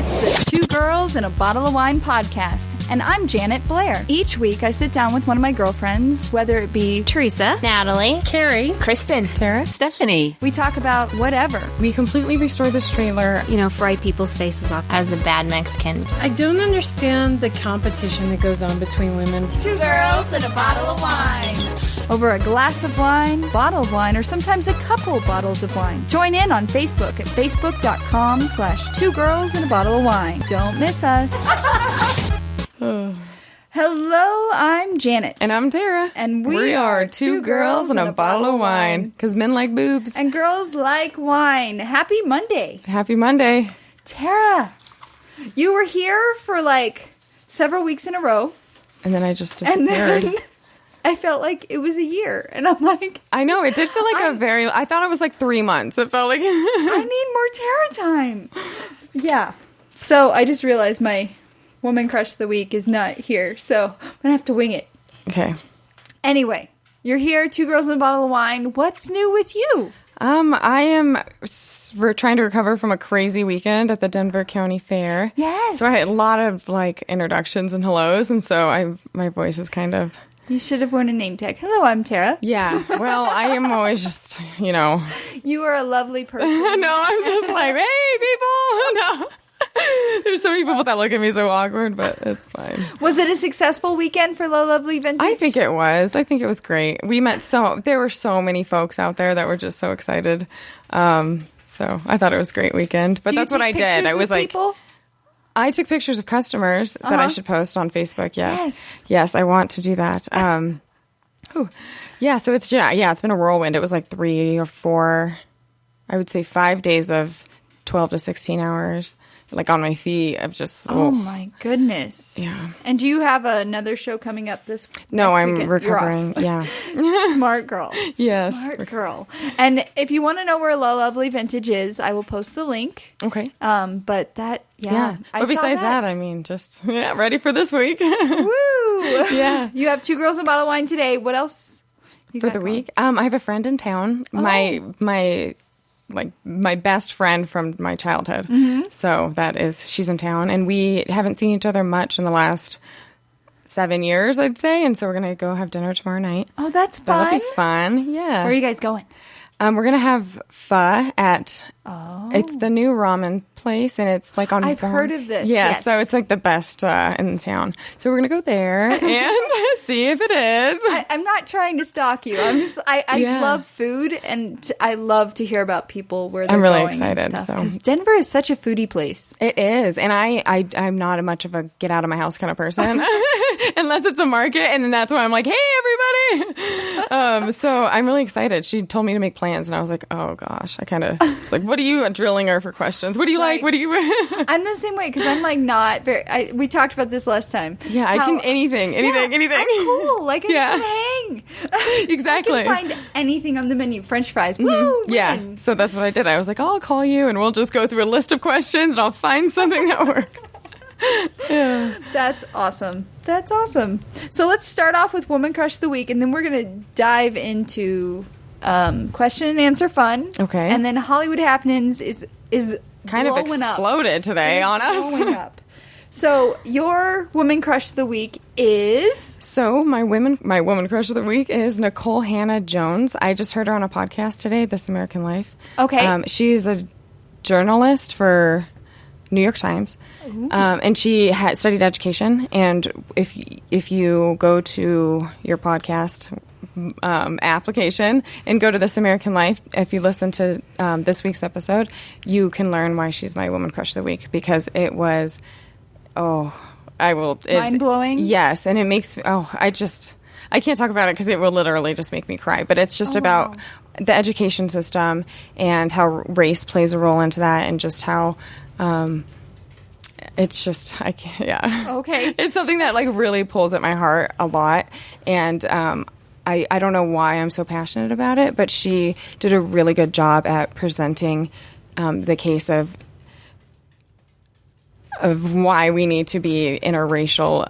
It's the Two Girls and a Bottle of Wine podcast, and I'm Janet Blair. Each week, I sit down with one of my girlfriends, whether it be Teresa, Natalie, Carrie, Kristen, Tara, Stephanie. We talk about whatever. We completely restore this trailer. Fry people's faces off as a bad Mexican. I don't understand the competition that goes on between women. Two girls and a bottle of wine. Over a glass of wine, bottle of wine, or sometimes a couple bottles of wine. Join in on Facebook at facebook.com/2girlsandabottle-of-wine. Don't miss us. Hello, I'm Janet. And I'm Tara. And we are two girls and a bottle of wine. Because men like boobs. And girls like wine. Happy Monday. Happy Monday. Tara, you were here for like several weeks in a row. And then I just And disappeared. then I felt like it was a year. And I'm like... I know, it did feel like I thought it was like 3 months. It felt like... I need more Tara time. Yeah. So I just realized my woman crush of the week is not here. So I'm going to have to wing it. Okay. Anyway, you're here, two girls and a bottle of wine. What's new with you? I am trying to recover from a crazy weekend at the Denver County Fair. Yes. So I had a lot of like introductions and hellos, and so my voice is kind of... You should have worn a name tag. Hello, I'm Tara. Yeah. Well, I am always just, You are a lovely person. No, I'm just like, hey, people. No. There's so many people that look at me so awkward, but it's fine. Was it a successful weekend for Low Lovely Vintage? I think it was. I think it was great. There were so many folks out there that were just so excited. So I thought it was a great weekend. But that's what I did. I was like, people? I took pictures of customers that I should post on Facebook. Yes. Yes, I want to do that. Yeah, so it's been a whirlwind. It was like 3 or 4, I would say 5 days of 12 to 16 hours. Like on my feet, I've just... Oh my goodness. Yeah. And do you have another show coming up this No, next I'm weekend? recovering. Yeah. Smart girl. Yes. Smart girl. And if you want to know where Low Lovely Vintage is, I will post the link. Okay. But that, yeah. But besides that, I mean, just ready for this week. Woo! Yeah. You have two girls and a bottle of wine today. What else you for got the going? week? I have a friend in town. My best friend from my childhood. Mm-hmm. So she's in town, and we haven't seen each other much in the last 7 years, I'd say. And so we're gonna go have dinner tomorrow night. Oh, that's fun. That'll be fun. Yeah. Where are you guys going? We're gonna have pho at. It's the new ramen place, and it's like on. I've heard of this. Yeah, yes. so it's like the best in town. So we're gonna go there and see if it is. I'm not trying to stalk you. I'm just I love food, and I love to hear about people where they're I'm really going excited because Denver is such a foodie place. It is, and I'm not much of a get out of my house kind of person, unless it's a market, and then that's why I'm like, hey everybody. So I'm really excited. She told me to make plans, and I was like, oh gosh, I kind of was like, what are you drilling her for questions? What do you like? What do you? I'm the same way because I'm like not very. We talked about this last time. Yeah, I can anything. I'm cool. Like I can hang. Exactly. I can find anything on the menu. French fries. Mm-hmm. Woo! Yeah. Win. So that's what I did. I was like, oh, I'll call you, and we'll just go through a list of questions, and I'll find something that works. Yeah. That's awesome. That's awesome. So let's start off with Woman Crush of the Week, and then we're going to dive into question and answer fun. Okay. And then Hollywood Happenings is kind of exploded today on us. Blowing up. So your Woman Crush of the Week is... So my woman crush of the week is Nicole Hannah Jones. I just heard her on a podcast today, This American Life. Okay. She's a journalist for New York Times, and she studied education. And if you go to your podcast application and go to This American Life, if you listen to this week's episode, you can learn why she's my woman crush of the week, because it was... mind-blowing? Yes, and it makes... I can't talk about it because it will literally just make me cry. But it's just about the education system and how race plays a role into that, and just how... it's just... I can't... Yeah. Okay. It's something that like really pulls at my heart a lot, and... I don't know why I'm so passionate about it, but she did a really good job at presenting the case of why we need to be interracial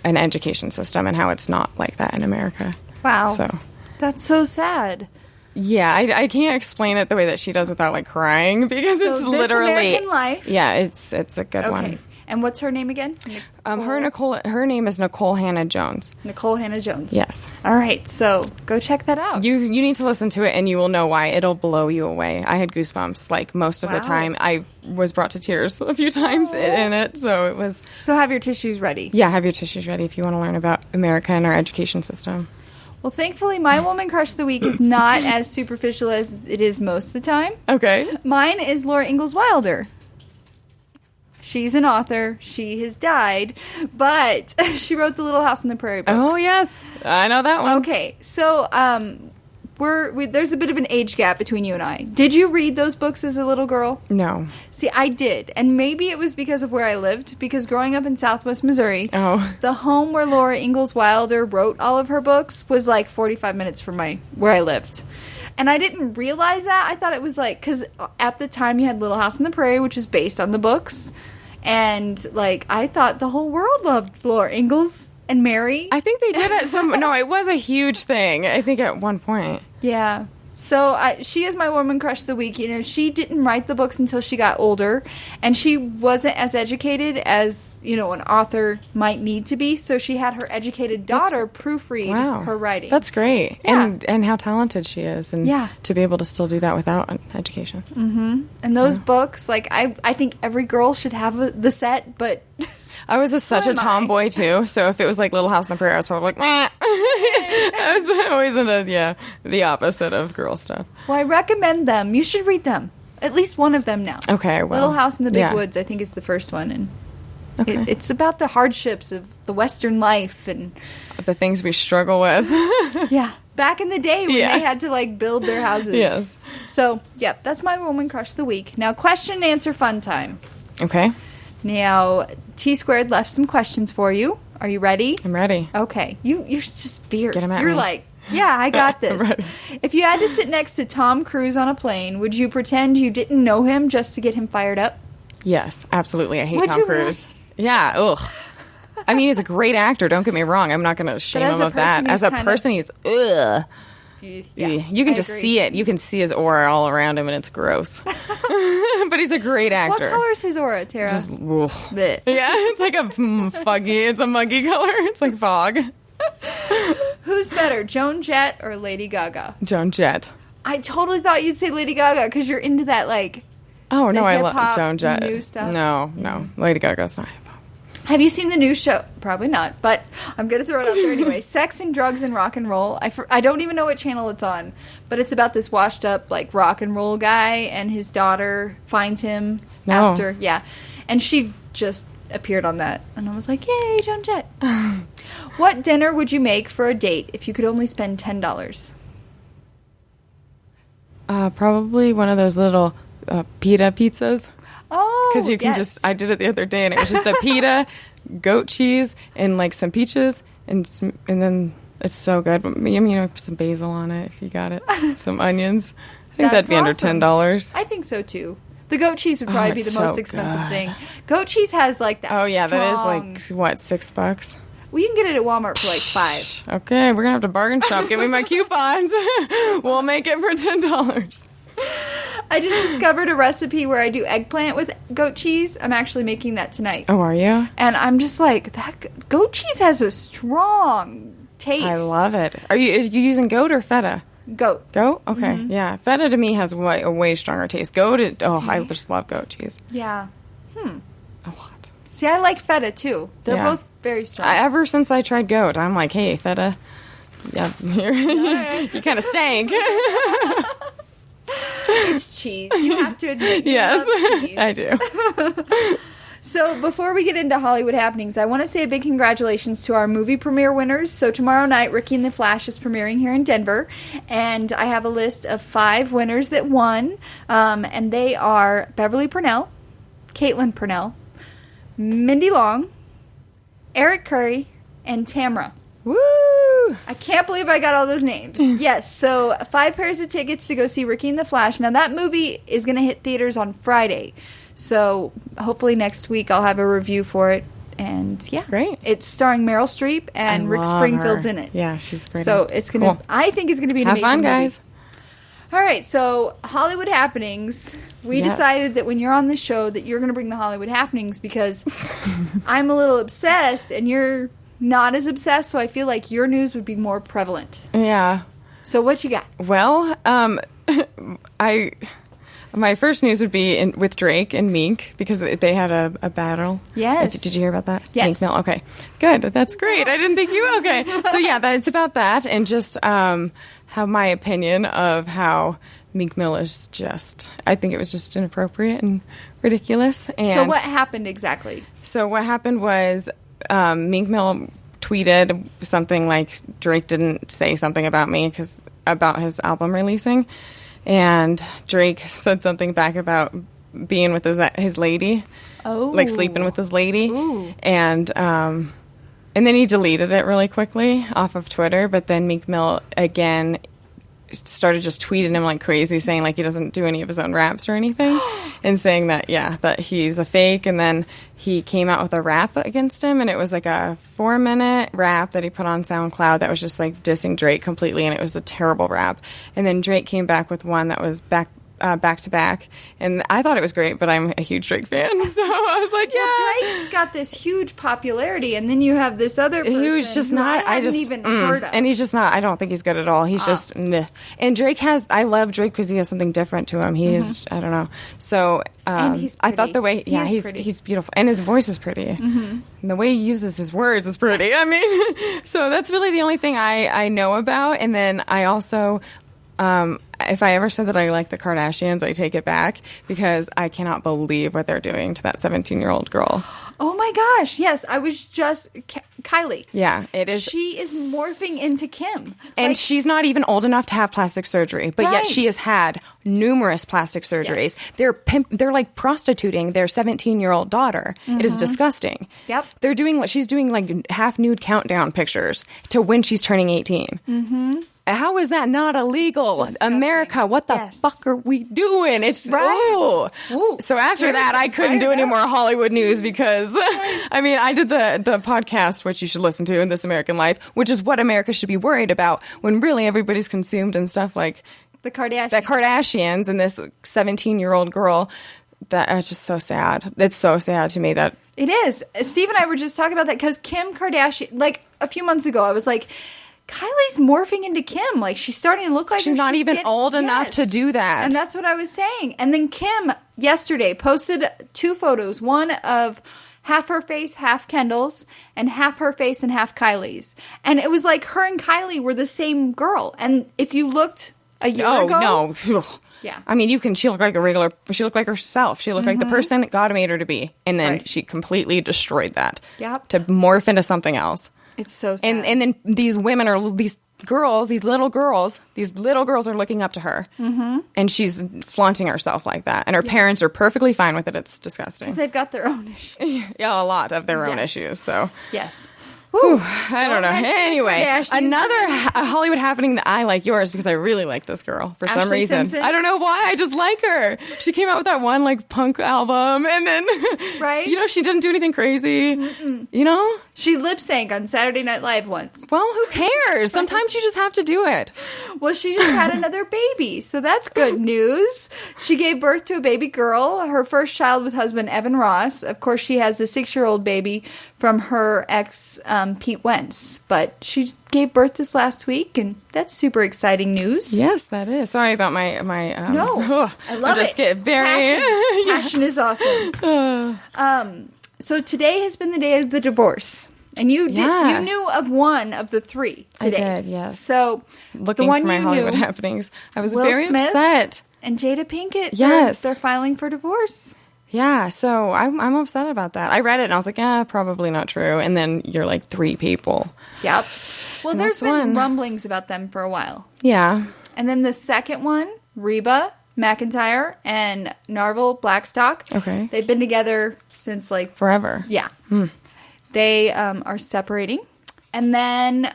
an education system, and how it's not like that in America. Wow. So that's so sad. Yeah, I can't explain it the way that she does without like crying because So it's This literally American Life. Yeah, it's a good Okay. one. And what's her name again? Her name is Nicole Hannah Jones. Nicole Hannah Jones. Yes. All right, so go check that out. You need to listen to it and you will know why. It'll blow you away. I had goosebumps like most of the Wow. time. I was brought to tears a few times in it, so it was. So have your tissues ready. Yeah, have your tissues ready if you want to learn about America and our education system. Well, thankfully, my woman crush of the week is not as superficial as it is most of the time. Okay. Mine is Laura Ingalls Wilder. She's an author. She has died, but she wrote the Little House on the Prairie books. Oh yes, I know that one. Okay, so there's a bit of an age gap between you and I. Did you read those books as a little girl? No. See, I did, and maybe it was because of where I lived. Because growing up in Southwest Missouri, the home where Laura Ingalls Wilder wrote all of her books was like 45 minutes from where I lived. And I didn't realize that. I thought it was like, because at the time you had Little House on the Prairie, which is based on the books. And, like, I thought the whole world loved Laura Ingalls and Mary. I think they did it. No, it was a huge thing. I think at one point. Yeah. So she is my woman crush of the week. You know, she didn't write the books until she got older, and she wasn't as educated as, you know, an author might need to be. So she had her educated daughter proofread her writing. That's great. Yeah. And how talented she is, and to be able to still do that without an education. Mm-hmm. And those books, like, I think every girl should have the set, but I was such a tomboy too, so if it was like Little House on the Prairie, I was probably like, meh. I was always into the opposite of girl stuff. Well, I recommend them. You should read them. At least one of them now. Okay, well. Little House in the Big Woods, I think, is the first one, and it's about the hardships of the Western life and the things we struggle with. Back in the day when they had to like build their houses. Yes. So, that's my woman crush of the week. Now, question and answer fun time. Okay. Now, T Squared left some questions for you. Are you ready? I'm ready. Okay. You're just fierce. Get 'em at You're me. like, yeah, I got this. I'm ready. If you had to sit next to Tom Cruise on a plane, would you pretend you didn't know him just to get him fired up? Yes, absolutely. I hate Would Tom you Cruise. Yeah, ugh. I mean, he's a great actor. Don't get me wrong. I'm not going to shame as him a of that. person, As a he's person, he's ugh. Yeah, You can I just agree. see it. You can see his aura all around him, and it's gross. But he's a great What actor. color is his aura, Tara? Just, ugh. Blech. Yeah, it's like a foggy. It's a muggy color. It's like fog. Who's better, Joan Jett or Lady Gaga? Joan Jett. I totally thought you'd say Lady Gaga because you're into that, like... Oh no, The I love hip-hop Joan Jett. new stuff? No, Lady Gaga's not hip hop. Have you seen the new show? Probably not, but I'm going to throw it out there anyway. Sex and Drugs and Rock and Roll. I don't even know what channel it's on, but it's about this washed up, like, rock and roll guy, and his daughter finds him after... Yeah. And she just appeared on that, and I was like, yay, Joan Jett. What dinner would you make for a date if you could only spend $10? Probably one of those little pita pizzas. Oh, Because you can yes. just, I did it the other day, and it was just a pita, goat cheese, and like some peaches, and then it's so good. You know, put some basil on it if you got it, some onions. I think That's that'd be under awesome. $10. I think so too. The goat cheese would probably be the it's most so expensive good. thing. Goat cheese has like that. Oh yeah, strong- that is like what, $6? Well, you can get it at Walmart for like $5. Okay, we're gonna have to bargain shop. Give me my coupons. We'll make it for $10. I just discovered a recipe where I do eggplant with goat cheese. I'm actually making that tonight. Oh, are you? And I'm just like, that goat cheese has a strong taste. I love it. Are you using goat or feta? Goat. Goat? Okay, yeah. Feta to me has a way stronger taste. Goat, I just love goat cheese. Yeah. A lot. See, I like feta too. They're Yeah. both very strong. Ever since I tried goat, I'm like, hey, feta. Yeah, you kind of stank. It's cheese. You have to admit. You love cheese. I do. So before we get into Hollywood happenings, I want to say a big congratulations to our movie premiere winners. So tomorrow night, Ricky and the Flash is premiering here in Denver, and I have a list of 5 winners that won, and they are Beverly Purnell, Caitlin Purnell, Mindy Long, Eric Curry, and Tamra. Woo! I can't believe I got all those names. Yes, so 5 pairs of tickets to go see Ricky and the Flash. Now, that movie is going to hit theaters on Friday. So hopefully next week I'll have a review for it. And yeah. Great. It's starring Meryl Streep and I Rick love Springfield's her. in it. Yeah, she's great. So it's going to, Cool. I think it's going to be an Have amazing fun, movie. guys. All right, so Hollywood happenings. We decided that when you're on the show that you're going to bring the Hollywood happenings because I'm a little obsessed and you're not as obsessed, so I feel like your news would be more prevalent. Yeah. So what you got? Well, my first news would be with Drake and Meek because they had a battle. Yes. Did you hear about that? Yes. Meek Mill. Okay. Good. That's great. I didn't think you. Okay. So yeah, it's about that and just how my opinion of how Meek Mill is just. I think it was just inappropriate and ridiculous. And So what happened exactly? So what happened was Meek Mill tweeted something like Drake didn't say something about me about his album releasing. And Drake said something back about being with his lady, like sleeping with his lady, and then he deleted it really quickly off of Twitter. But then Meek Mill again started just tweeting him like crazy, saying like he doesn't do any of his own raps or anything, and saying that that he's a fake. And then he came out with a rap against him, and it was like a 4-minute rap that he put on SoundCloud that was just like dissing Drake completely, and it was a terrible rap. And then Drake came back with one that was back to back, and I thought it was great, but I'm a huge Drake fan, so I was like, Well, Drake's got this huge popularity, and then you have this other person who's just not. I hadn't even heard of. And he's just not. I don't think he's good at all. He's just meh. And Drake has. I love Drake because he has something different to him. He is. I don't know. So And he's I thought pretty. the way. Yeah, he's beautiful, and his voice is pretty. And the way he uses his words is pretty. I mean, so that's really the only thing I know about. And then I also. If I ever said that I like the Kardashians, I take it back because I cannot believe what they're doing to that 17-year-old girl. Oh my gosh! Yes, I was just Kylie. Yeah, it is. She is morphing into Kim, and she's not even old enough to have plastic surgery, but yet she has had numerous plastic surgeries. Yes. They're like prostituting their 17-year-old daughter. It is disgusting. Yep. They're doing what she's doing, like half nude countdown pictures to when she's turning 18. Mm-hmm. How is that not illegal? America, what the fuck are we doing? It's right. Ooh. So after that, I couldn't do any more Hollywood news because, I mean, I did the podcast, which you should listen to in This American Life, which is what America should be worried about when really everybody's consumed in stuff like the Kardashians. And this 17-year-old girl. That is just so sad. It's so sad to me that it is. Steve and I were just talking about that because Kim Kardashian, like a few months ago, I was like, Kylie's morphing into Kim. Like, she's starting to look like she's not even old enough to do that. And that's what I was saying. And then Kim, yesterday, posted 2 photos. One of half her face, half Kendall's, and half her face and half Kylie's. And it was like her and Kylie were the same girl. And if you looked a year ago... no. Yeah. I mean, she looked like she looked like herself. She looked like the person God made her to be. And then she completely destroyed that. Yep. To morph into something else. It's so sad. And then these women these little girls are looking up to her. Mm-hmm. And she's flaunting herself like that. And her parents are perfectly fine with it. It's disgusting. Because they've got their own issues. Yeah, a lot of their own issues. So yes. Whew, I don't know. Anyway, another Hollywood happening that I like yours because I really like this girl for some Ashley reason. Simpson? I don't know why. I just like her. She came out with that one like punk album, and then right, she didn't do anything crazy. She lip sank on Saturday Night Live once. Well, who cares? Sometimes you just have to do it. Well, she just had another baby, so that's good news. She gave birth to a baby girl, her first child with husband Evan Ross. Of course, she has the 6-year-old baby from her ex, Pete Wentz. But she gave birth this last week, and that's super exciting news. Yes, that is. Sorry about my no, I love just it. Get very Passion is awesome. So today has been the day of the divorce. And you knew of one of the 3 today. I did, yes. So looking the one for my you Hollywood knew, happenings. I was Will very Smith upset. And Jada Pinkett. Yes. They're filing for divorce. Yeah, so I'm upset about that. I read it and I was like, probably not true. And then you're like 3 people. Yep. Well, And there's that's been one. rumblings about them for a while. Yeah. And then the second one, Reba McEntire and Narvel Blackstock. Okay. They've been together since Forever. Yeah. They are separating. And then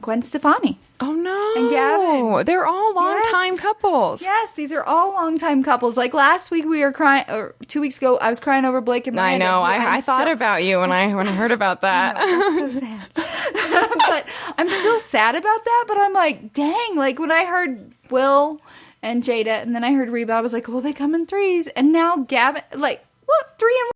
Gwen Stefani. Oh, no. And Gavin. They're all long-time couples. Yes, these are all longtime couples. Like last week we were crying, or 2 weeks ago, I was crying over Blake and Miranda. I know. I thought about you when I heard about that. I'm so sad. But I'm still sad about that, but I'm like, dang, like when I heard Will and Jada, and then I heard Reba. I was like, well, they come in threes. And now Gavin, like, what? 3